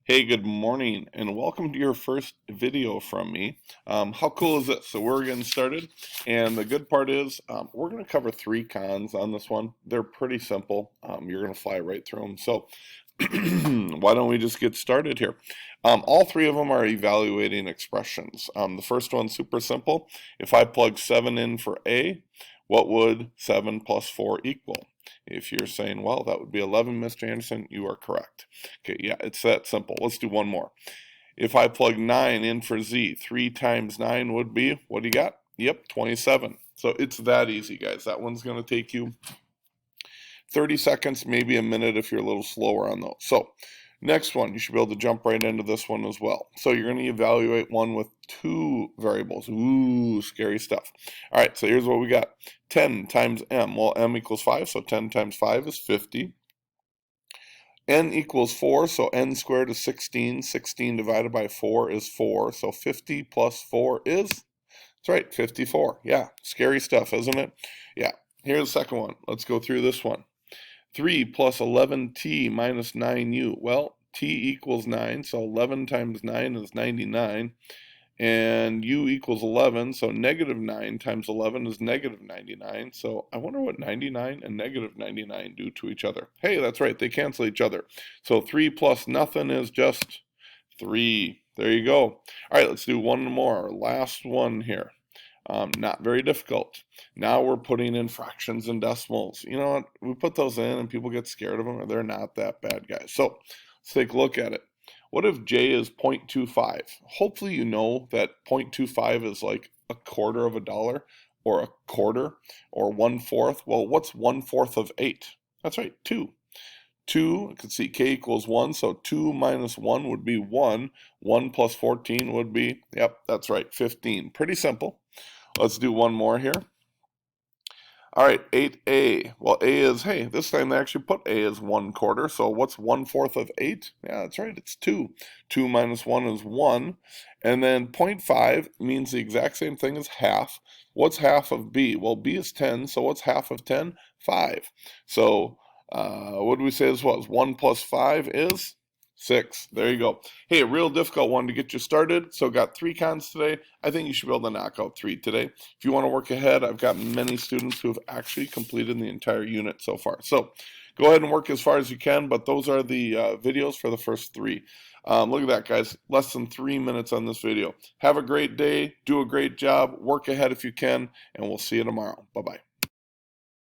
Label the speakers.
Speaker 1: Hey, good morning, and welcome to your first video from me. How cool is this? So we're getting started, and the good part is we're going to cover three cons on this one. They're pretty simple. You're going to fly right through them. So why don't we just get started here? All three of them are evaluating expressions. The first one's super simple. If I plug 7 in for A, what would 7 plus 4 equal? If you're saying, well, that would be 11, Mr. Anderson, you are correct. Okay, yeah, it's that simple. Let's do one more. If I plug 9 in for Z, 3 times 9 would be, what do you got? Yep, 27. So it's that easy, guys. That one's going to take you 30 seconds, maybe a minute if you're a little slower on those. So next one, you should be able to jump right into this one as well. So you're going to evaluate one with two variables. Ooh, scary stuff. All right, so here's what we got. 10 times m. Well, m equals 5, so 10 times 5 is 50. N equals 4, so n squared is 16. 16 divided by 4 is 4, so 50 plus 4 is, that's right, 54. Yeah, scary stuff, isn't it? Yeah, here's the second one. Let's go through this one. 3 plus 11t minus 9u. Well, t equals 9, so 11 times 9 is 99. And u equals 11, so negative 9 times 11 is negative 99. So I wonder what 99 and negative 99 do to each other. Hey, that's right, they cancel each other. So 3 plus nothing is just 3. There you go. All right, let's do one more. Last one here. Not very difficult. Now we're putting in fractions and decimals. You know what? We put those in and people get scared of them, or they're not that bad, guys. So let's take a look at it. What if j is 0.25? Hopefully you know that 0.25 is like a quarter of a dollar, or a quarter, or 1/4. Well, what's 1/4 of 8? That's right, 2. 2, you can see k equals 1, so 2 minus 1 would be 1. 1 plus 14 would be, yep, that's right, 15. Pretty simple. Let's do one more here. All right, 8a. Well, a is, hey, this time they actually put a as 1/4. So what's 1/4 of 8? Yeah, that's right, it's 2. 2 minus 1 is 1. And then 0.5 means the exact same thing as half. What's half of b? Well, b is 10, so what's half of 10? 5. So what do we say this was? 1 plus 5 is 6. There you go. Hey, a real difficult one to get you started. So got three cons today. I think you should be able to knock out three today. If you want to work ahead, I've got many students who have actually completed the entire unit so far. So go ahead and work as far as you can, but those are the videos for the first three. Look at that, guys. Less than 3 minutes on this video. Have a great day. Do a great job. Work ahead if you can, and we'll see you tomorrow. Bye-bye.